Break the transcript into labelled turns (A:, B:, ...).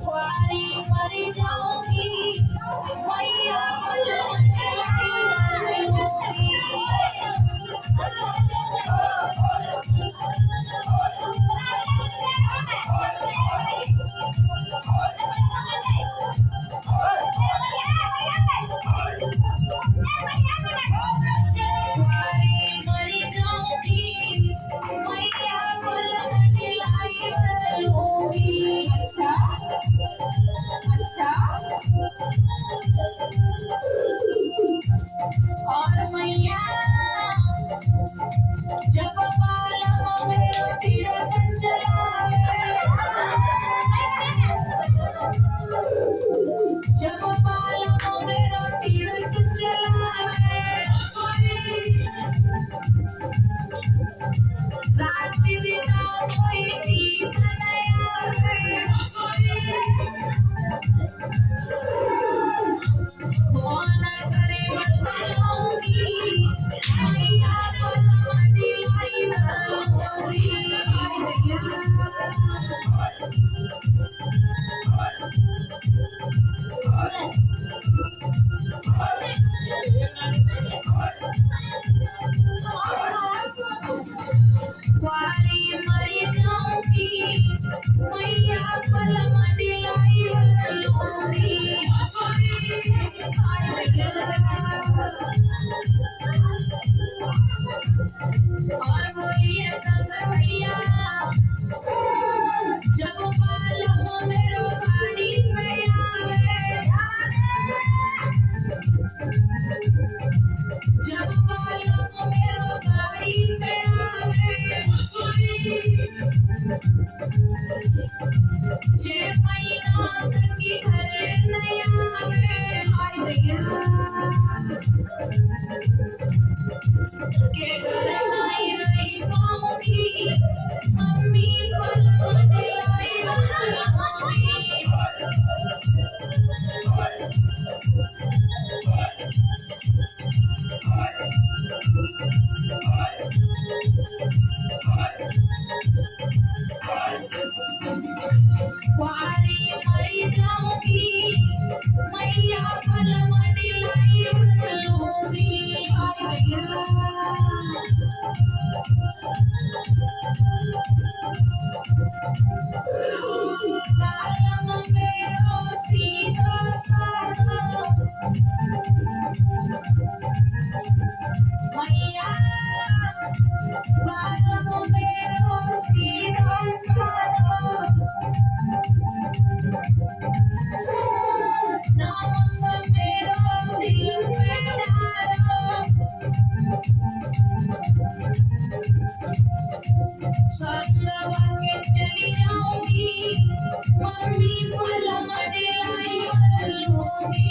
A: कुंवारी मर जाऊंगी मैया कुंवारी मर जाऊंगी मैया लूंगी। अच्छा अच्छा और मैया जब पालम में रोटी रखन चलावे जब पालम में रोटी रखन चलावे रात दिन कोई नींद नहीं आवे फोन करे बताऊंगी मैया पलम दिलाई कुंवारी मर जाऊंगी मैया पलम दिलाई लूंगी। और बोलिए शंकर भैया जब पालम मेरो गाड़ी में आवे जब पालम मेरो गाड़ी में आवे छह महीना तक की घरे नहीं आवे के घर नहीं रही पाऊंगी मम्मी पलम दिलाई कुंवारी मर जाऊंगी मैया पलम दिलाई लूंगी। पालम मेरो सीधा साधा मैया पालम मेरो सीधा साधा नाम मेरो दिल पे डालो संगवा के चली जाऊंगी मम्मी पलम दिलाई लूंगी।